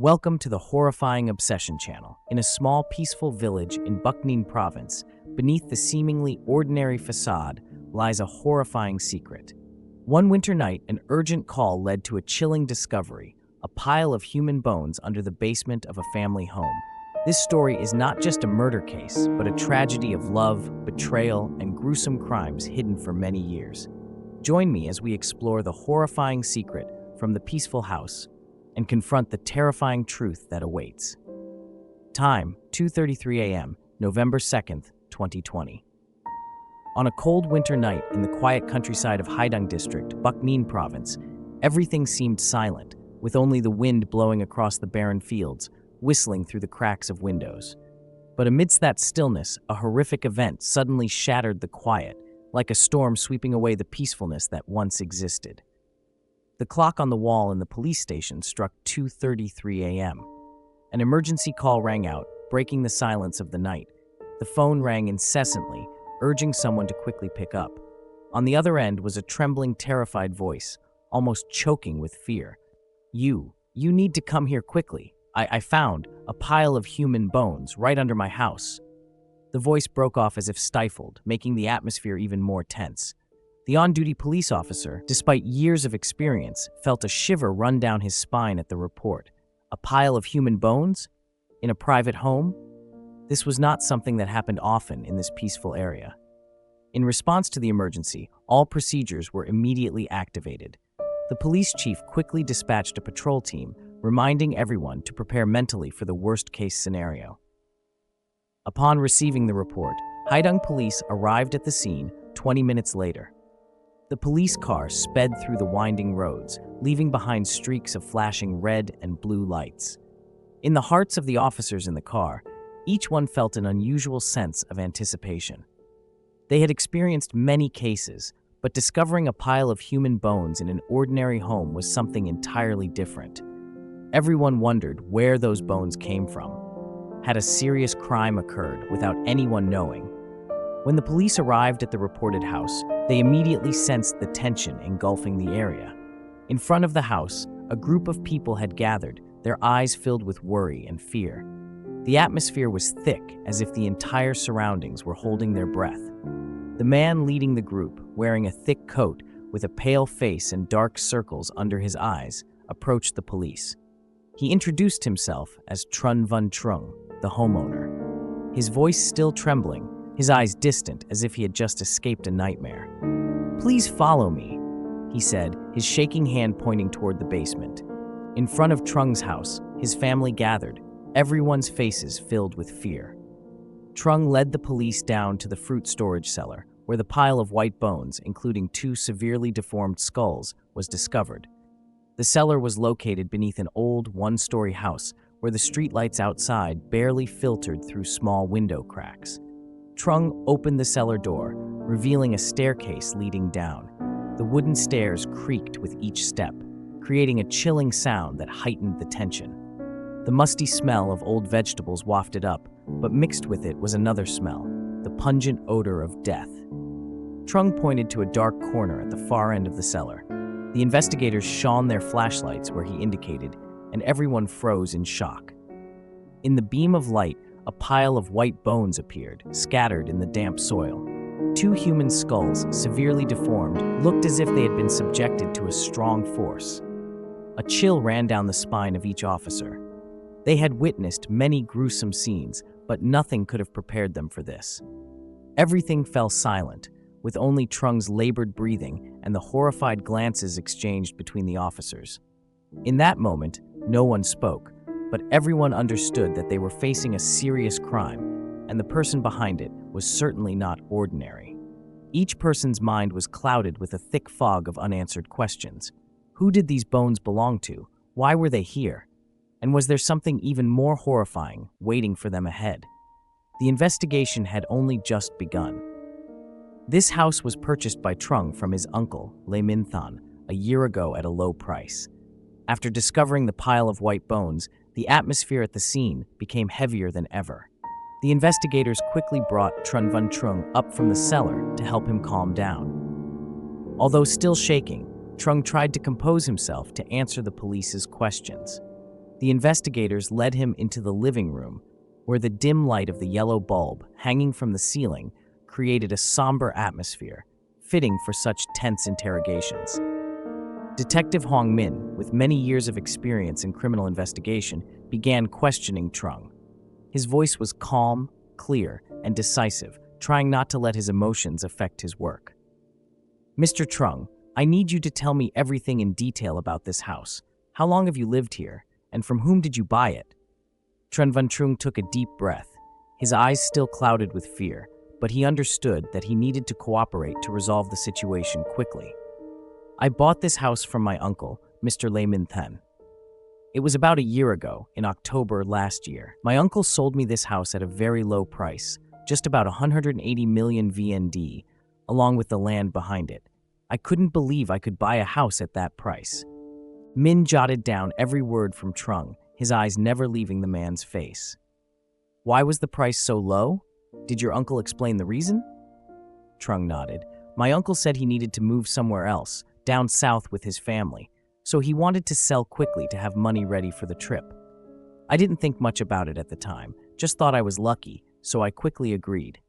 Welcome to the Horrifying Obsession channel. In a small, peaceful village in Bukneen province, beneath the seemingly ordinary facade lies a horrifying secret. One winter night, an urgent call led to a chilling discovery, a pile of human bones under the basement of a family home. This story is not just a murder case, but a tragedy of love, betrayal, and gruesome crimes hidden for many years. Join me as we explore the horrifying secret from the peaceful house and confront the terrifying truth that awaits. Time, 2:33 a.m., November 2nd, 2020. On a cold winter night in the quiet countryside of Haidang District, Bukneen Province, everything seemed silent, with only the wind blowing across the barren fields, whistling through the cracks of windows. But amidst that stillness, a horrific event suddenly shattered the quiet, like a storm sweeping away the peacefulness that once existed. The clock on the wall in the police station struck 2:33 a.m. An emergency call rang out, breaking the silence of the night. The phone rang incessantly, urging someone to quickly pick up. On the other end was a trembling, terrified voice, almost choking with fear. You need to come here quickly. I found a pile of human bones right under my house." The voice broke off as if stifled, making the atmosphere even more tense. The on-duty police officer, despite years of experience, felt a shiver run down his spine at the report. A pile of human bones? In a private home? This was not something that happened often in this peaceful area. In response to the emergency, all procedures were immediately activated. The police chief quickly dispatched a patrol team, reminding everyone to prepare mentally for the worst-case scenario. Upon receiving the report, Haidang police arrived at the scene 20 minutes later. The police car sped through the winding roads, leaving behind streaks of flashing red and blue lights. In the hearts of the officers in the car, each one felt an unusual sense of anticipation. They had experienced many cases, but discovering a pile of human bones in an ordinary home was something entirely different. Everyone wondered where those bones came from. Had a serious crime occurred without anyone knowing? When the police arrived at the reported house, they immediately sensed the tension engulfing the area. In front of the house, a group of people had gathered, their eyes filled with worry and fear. The atmosphere was thick, as if the entire surroundings were holding their breath. The man leading the group, wearing a thick coat with a pale face and dark circles under his eyes, approached the police. He introduced himself as Trun Van Trung, the homeowner. His voice still trembling, his eyes distant as if he had just escaped a nightmare. "Please follow me," he said, his shaking hand pointing toward the basement. In front of Trung's house, his family gathered, everyone's faces filled with fear. Trung led the police down to the fruit storage cellar, where the pile of white bones, including two severely deformed skulls, was discovered. The cellar was located beneath an old one-story house where the streetlights outside barely filtered through small window cracks. Trung opened the cellar door, revealing a staircase leading down. The wooden stairs creaked with each step, creating a chilling sound that heightened the tension. The musty smell of old vegetables wafted up, but mixed with it was another smell, the pungent odor of death. Trung pointed to a dark corner at the far end of the cellar. The investigators shone their flashlights where he indicated, and everyone froze in shock. In the beam of light, a pile of white bones appeared, scattered in the damp soil. Two human skulls, severely deformed, looked as if they had been subjected to a strong force. A chill ran down the spine of each officer. They had witnessed many gruesome scenes, but nothing could have prepared them for this. Everything fell silent, with only Trung's labored breathing and the horrified glances exchanged between the officers. In that moment, no one spoke, but everyone understood that they were facing a serious crime, and the person behind it was certainly not ordinary. Each person's mind was clouded with a thick fog of unanswered questions. Who did these bones belong to? Why were they here? And was there something even more horrifying waiting for them ahead? The investigation had only just begun. This house was purchased by Trung from his uncle, Le Min Than, a year ago at a low price. After discovering the pile of white bones, the atmosphere at the scene became heavier than ever. The investigators quickly brought Trun Van Trung up from the cellar to help him calm down. Although still shaking, Trung tried to compose himself to answer the police's questions. The The investigators led him into the living room, where the dim light of the yellow bulb hanging from the ceiling created a somber atmosphere, fitting for such tense interrogations. Detective Hong Min, with many years of experience in criminal investigation, began questioning Trung. His voice was calm, clear, and decisive, trying not to let his emotions affect his work. "Mr. Trung, I need you to tell me everything in detail about this house. How long have you lived here, and from whom did you buy it?" Trần Văn Trung took a deep breath, his eyes still clouded with fear, but he understood that he needed to cooperate to resolve the situation quickly. "I bought this house from my uncle, Mr. Lê Minh Thanh. It was about a year ago, in October last year. My uncle sold me this house at a very low price, just about 180 million VND, along with the land behind it. I couldn't believe I could buy a house at that price." Min jotted down every word from Trung, his eyes never leaving the man's face. "Why was the price so low? Did your uncle explain the reason?" Trung nodded. "My uncle said he needed to move somewhere else, down south with his family, so he wanted to sell quickly to have money ready for the trip. I didn't think much about it at the time, just thought I was lucky, so I quickly agreed."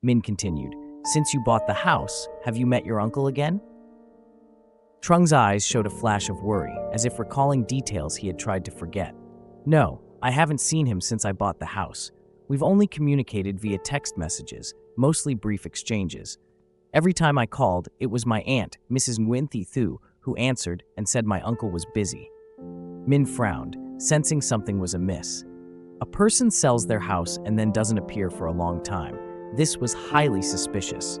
Min continued, "Since you bought the house, have you met your uncle again?" Trung's eyes showed a flash of worry, as if recalling details he had tried to forget. "No, I haven't seen him since I bought the house. We've only communicated via text messages, mostly brief exchanges. Every time I called, it was my aunt, Mrs. Nguyen Thi Thu, who answered and said my uncle was busy." Min frowned, sensing something was amiss. A person sells their house and then doesn't appear for a long time. This was highly suspicious.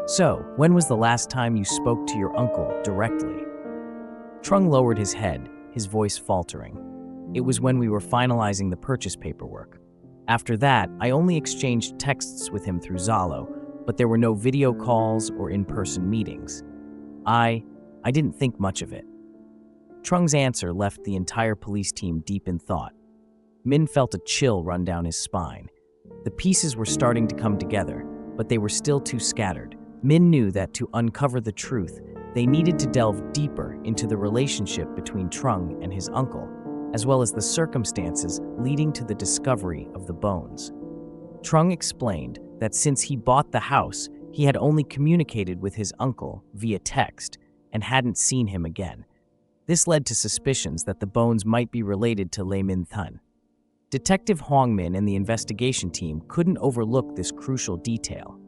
"So, when was the last time you spoke to your uncle directly?" Trung lowered his head, his voice faltering. "It was when we were finalizing the purchase paperwork. After that, I only exchanged texts with him through Zalo, but there were no video calls or in-person meetings. I didn't think much of it." Trung's answer left the entire police team deep in thought. Min felt a chill run down his spine. The pieces were starting to come together, but they were still too scattered. Min knew that to uncover the truth, they needed to delve deeper into the relationship between Trung and his uncle, as well as the circumstances leading to the discovery of the bones. Trung explained that since he bought the house, he had only communicated with his uncle via text and hadn't seen him again. This led to suspicions that the bones might be related to Lê Minh Thanh. Detective Hong Min and the investigation team couldn't overlook this crucial detail.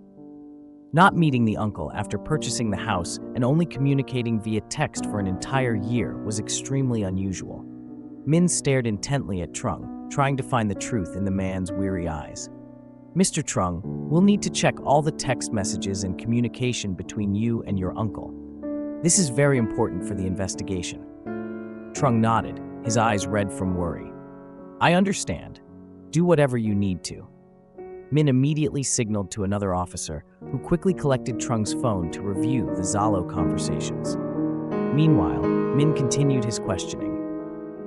Not meeting the uncle after purchasing the house and only communicating via text for an entire year was extremely unusual. Min stared intently at Trung, trying to find the truth in the man's weary eyes. "Mr. Trung, we'll need to check all the text messages and communication between you and your uncle. This is very important for the investigation." Trung nodded, his eyes red from worry. "I understand. Do whatever you need to." Min immediately signaled to another officer, who quickly collected Trung's phone to review the Zalo conversations. Meanwhile, Min continued his questioning.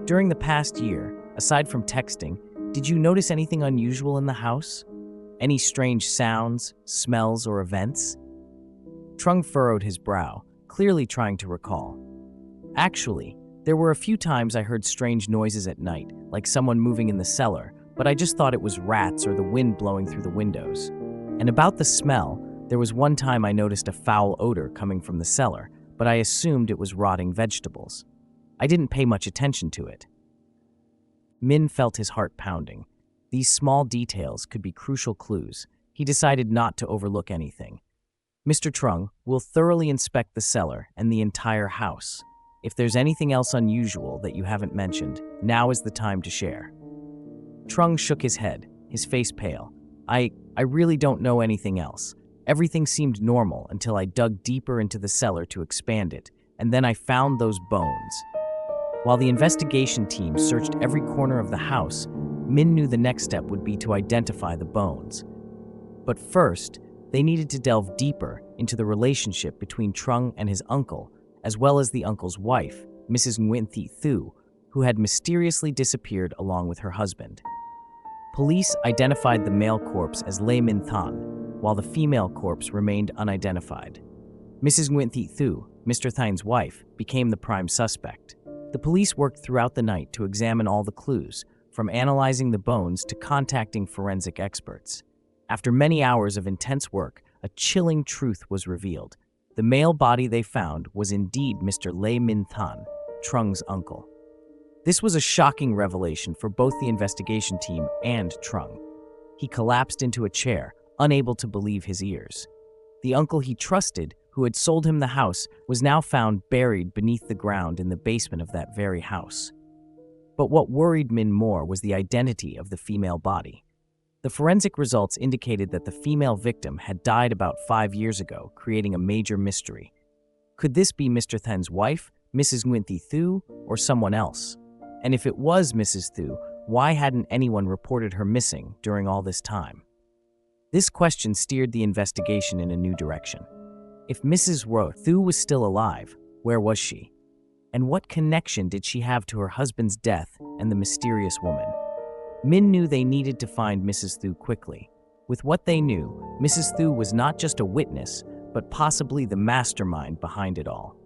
"During the past year, aside from texting, did you notice anything unusual in the house? Any strange sounds, smells, or events?" Trung furrowed his brow, clearly trying to recall. "Actually, there were a few times I heard strange noises at night, like someone moving in the cellar, but I just thought it was rats or the wind blowing through the windows. And about the smell, there was one time I noticed a foul odor coming from the cellar, but I assumed it was rotting vegetables. I didn't pay much attention to it." Min felt his heart pounding. These small details could be crucial clues. He decided not to overlook anything. "Mr. Trung, we'll thoroughly inspect the cellar and the entire house. If there's anything else unusual that you haven't mentioned, now is the time to share." Trung shook his head, his face pale. I really don't know anything else. Everything seemed normal until I dug deeper into the cellar to expand it, and then I found those bones." While the investigation team searched every corner of the house, Min knew the next step would be to identify the bones. But first, they needed to delve deeper into the relationship between Trung and his uncle, as well as the uncle's wife, Mrs. Nguyen Thi Thu, who had mysteriously disappeared along with her husband. Police identified the male corpse as Lê Minh Thanh, while the female corpse remained unidentified. Mrs. Nguyen Thi Thu, Mr. Than's wife, became the prime suspect. The police worked throughout the night to examine all the clues, from analyzing the bones to contacting forensic experts. After many hours of intense work, a chilling truth was revealed. The male body they found was indeed Mr. Lê Minh Thanh, Trung's uncle. This was a shocking revelation for both the investigation team and Trung. He collapsed into a chair, unable to believe his ears. The uncle he trusted, who had sold him the house, was now found buried beneath the ground in the basement of that very house. But what worried Min more was the identity of the female body. The forensic results indicated that the female victim had died about 5 years ago, creating a major mystery. Could this be Mr. Than's wife, Mrs. Nguyen Thi Thu, or someone else? And if it was Mrs. Thu, why hadn't anyone reported her missing during all this time? This question steered the investigation in a new direction. If Mrs. Thu was still alive, where was she? And what connection did she have to her husband's death and the mysterious woman? Min knew they needed to find Mrs. Thu quickly. With what they knew, Mrs. Thu was not just a witness, but possibly the mastermind behind it all.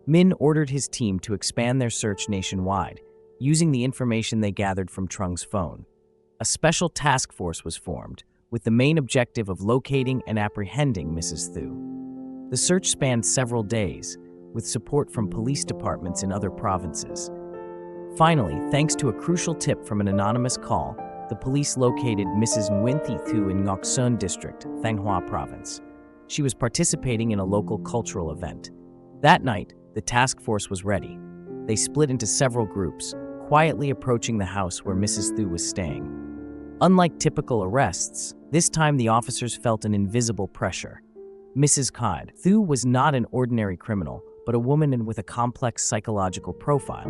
Min ordered his team to expand their search nationwide, using the information they gathered from Trung's phone. A special task force was formed, with the main objective of locating and apprehending Mrs. Thu. The search spanned several days, with support from police departments in other provinces. Finally, thanks to a crucial tip from an anonymous call, the police located Mrs. Nguyen Thi Thu in Ngoc Son District, Thanh Hoa Province. She was participating in a local cultural event. That night, the task force was ready. They split into several groups, quietly approaching the house where Mrs. Thu was staying. Unlike typical arrests, this time the officers felt an invisible pressure. Mrs. Thu was not an ordinary criminal, but a woman with a complex psychological profile,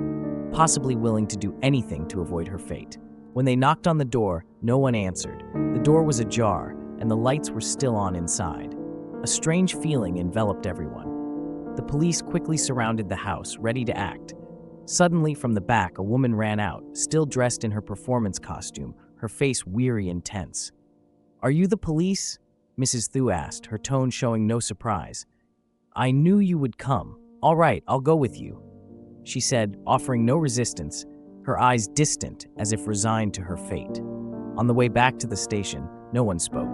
possibly willing to do anything to avoid her fate. When they knocked on the door, no one answered. The door was ajar, and the lights were still on inside. A strange feeling enveloped everyone. The police quickly surrounded the house, ready to act. Suddenly, from the back, a woman ran out, still dressed in her performance costume, her face weary and tense. "Are you the police?" Mrs. Thu asked, her tone showing no surprise. "I knew you would come. All right, I'll go with you," she said, offering no resistance, her eyes distant as if resigned to her fate. On the way back to the station, no one spoke.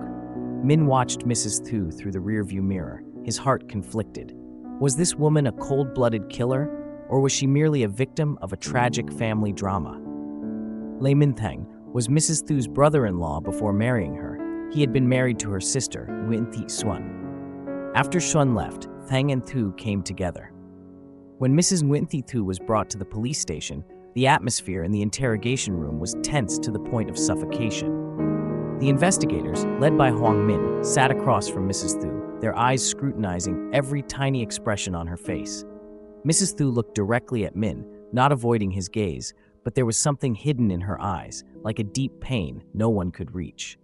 Min watched Mrs. Thu through the rearview mirror, his heart conflicted. Was this woman a cold-blooded killer, or was she merely a victim of a tragic family drama? Lê Minh Thanh was Mrs. Thu's brother-in-law before marrying her. He had been married to her sister, Nguyen Thi Xuân. After Xuân left, Thang and Thu came together. When Mrs. Nguyen Thi Thu was brought to the police station, the atmosphere in the interrogation room was tense to the point of suffocation. The investigators, led by Hoang Minh, sat across from Mrs. Thu, their eyes scrutinizing every tiny expression on her face. Mrs. Thu looked directly at Min, not avoiding his gaze, but there was something hidden in her eyes, like a deep pain no one could reach.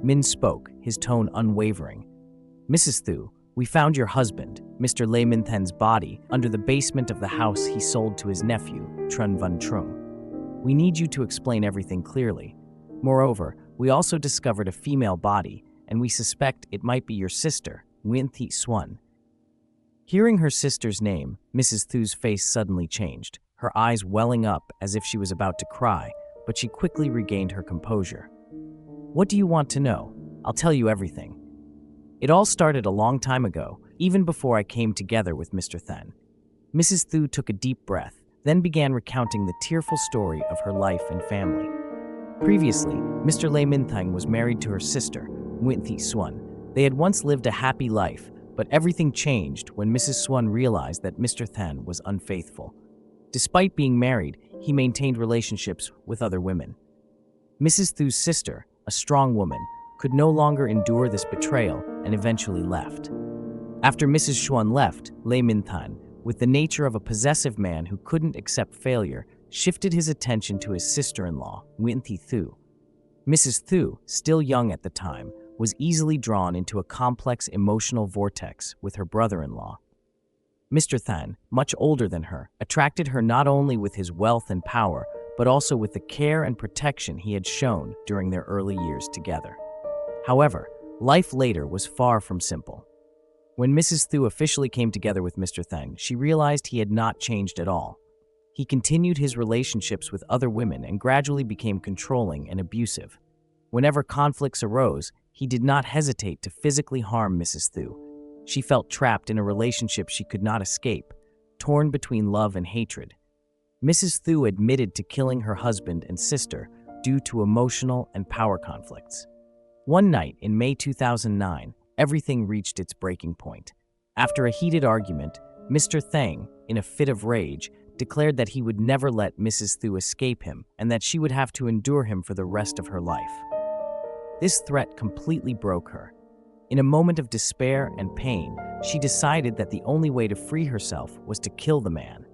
Min spoke, his tone unwavering. "Mrs. Thu, we found your husband, Mr. Lê Minh Than's body, under the basement of the house he sold to his nephew, Trun Van Trung. We need you to explain everything clearly. Moreover, we also discovered a female body, and we suspect it might be your sister, Nguyen Thi Xuân." Hearing her sister's name, Mrs. Thu's face suddenly changed, her eyes welling up as if she was about to cry, but she quickly regained her composure. "What do you want to know? I'll tell you everything. It all started a long time ago, even before I came together with Mr. Than." Mrs. Thu took a deep breath, then began recounting the tearful story of her life and family. Previously, Mr. Lê Minh Thanh was married to her sister, Nguyen Thi Xuân. They had once lived a happy life, but everything changed when Mrs. Xuân realized that Mr. Than was unfaithful. Despite being married, he maintained relationships with other women. Mrs. Thu's sister, a strong woman, could no longer endure this betrayal and eventually left. After Mrs. Xuân left, Lê Minh Thanh, with the nature of a possessive man who couldn't accept failure, shifted his attention to his sister-in-law, Nguyen Thi Thu. Mrs. Thu, still young at the time, was easily drawn into a complex emotional vortex with her brother-in-law. Mr. Than, much older than her, attracted her not only with his wealth and power, but also with the care and protection he had shown during their early years together. However, life later was far from simple. When Mrs. Thu officially came together with Mr. Than, she realized he had not changed at all. He continued his relationships with other women and gradually became controlling and abusive. Whenever conflicts arose, he did not hesitate to physically harm Mrs. Thu. She felt trapped in a relationship she could not escape, torn between love and hatred. Mrs. Thu admitted to killing her husband and sister due to emotional and power conflicts. One night in May 2009, everything reached its breaking point. After a heated argument, Mr. Thang, in a fit of rage, declared that he would never let Mrs. Thu escape him and that she would have to endure him for the rest of her life. This threat completely broke her. In a moment of despair and pain, she decided that the only way to free herself was to kill the man.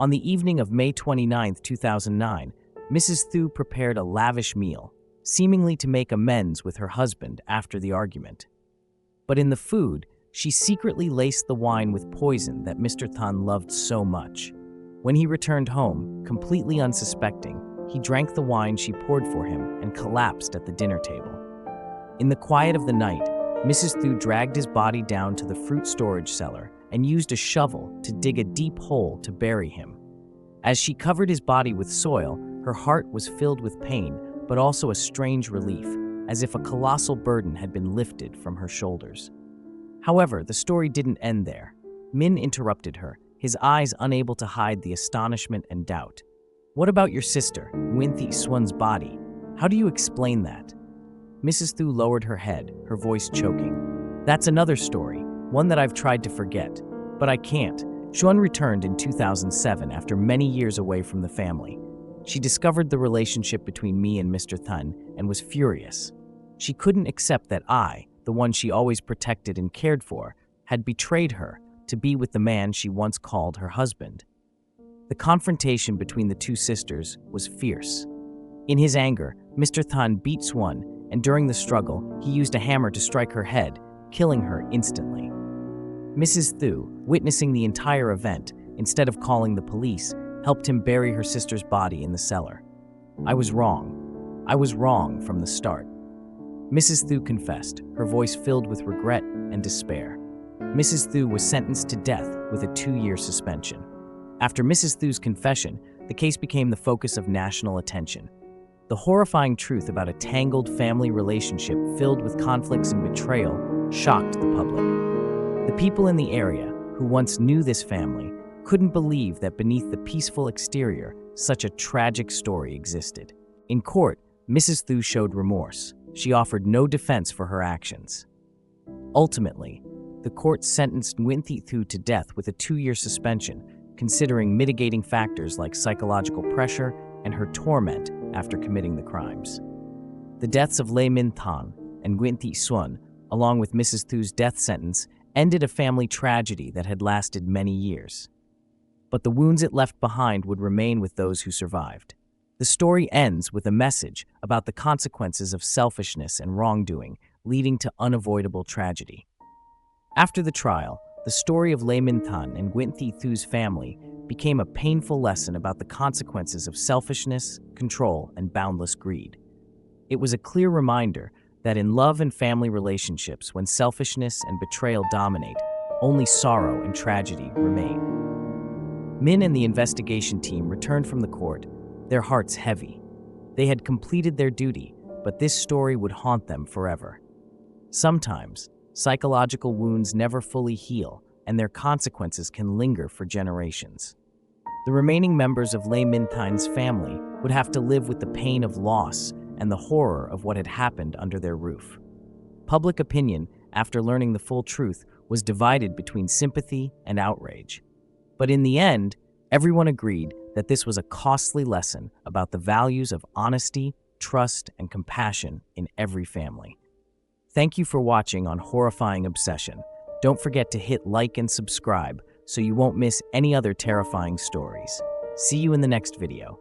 On the evening of May 29, 2009, Mrs. Thu prepared a lavish meal, seemingly to make amends with her husband after the argument. But in the food, she secretly laced the wine with poison that Mr. Than loved so much. When he returned home, completely unsuspecting, he drank the wine she poured for him and collapsed at the dinner table. In the quiet of the night, Mrs. Thu dragged his body down to the fruit storage cellar and used a shovel to dig a deep hole to bury him. As she covered his body with soil, her heart was filled with pain, but also a strange relief, as if a colossal burden had been lifted from her shoulders. However, the story didn't end there. Min interrupted her, his eyes unable to hide the astonishment and doubt. "What about your sister, Nguyen Thi Xuan's body? How do you explain that?" Mrs. Thu lowered her head, her voice choking. "That's another story, one that I've tried to forget, but I can't." Xuan returned in 2007 after many years away from the family. She discovered the relationship between me and Mr. Thun and was furious. She couldn't accept that I, the one she always protected and cared for, had betrayed her to be with the man she once called her husband. The confrontation between the two sisters was fierce. In his anger, Mr. Thun beat Xuan, and during the struggle, he used a hammer to strike her head, killing her instantly. Mrs. Thu, witnessing the entire event, instead of calling the police, helped him bury her sister's body in the cellar. "I was wrong. I was wrong from the start." Mrs. Thu confessed, her voice filled with regret and despair. Mrs. Thu was sentenced to death with a 2-year suspension. After Mrs. Thu's confession, the case became the focus of national attention. The horrifying truth about a tangled family relationship filled with conflicts and betrayal shocked the public. The people in the area, who once knew this family, couldn't believe that beneath the peaceful exterior, such a tragic story existed. In court, Mrs. Thu showed remorse. She offered no defense for her actions. Ultimately, the court sentenced Nguyen Thi Thu to death with a 2-year suspension, considering mitigating factors like psychological pressure and her torment after committing the crimes. The deaths of Lê Minh Thanh and Nguyen Thi Xuan, along with Mrs. Thu's death sentence, ended a family tragedy that had lasted many years. But the wounds it left behind would remain with those who survived. The story ends with a message about the consequences of selfishness and wrongdoing, leading to unavoidable tragedy. After the trial, the story of Lê Minh Thanh and Nguyen Thi Thu's family became a painful lesson about the consequences of selfishness, control, and boundless greed. It was a clear reminder that in love and family relationships, when selfishness and betrayal dominate, only sorrow and tragedy remain. Min and the investigation team returned from the court, their hearts heavy. They had completed their duty, but this story would haunt them forever. Sometimes, psychological wounds never fully heal, and their consequences can linger for generations. The remaining members of Lê Minh Thanh's family would have to live with the pain of loss and the horror of what had happened under their roof. Public opinion, after learning the full truth, was divided between sympathy and outrage. But in the end, everyone agreed that this was a costly lesson about the values of honesty, trust, and compassion in every family. Thank you for watching on Horrifying Obsession. Don't forget to hit like and subscribe so you won't miss any other terrifying stories. See you in the next video.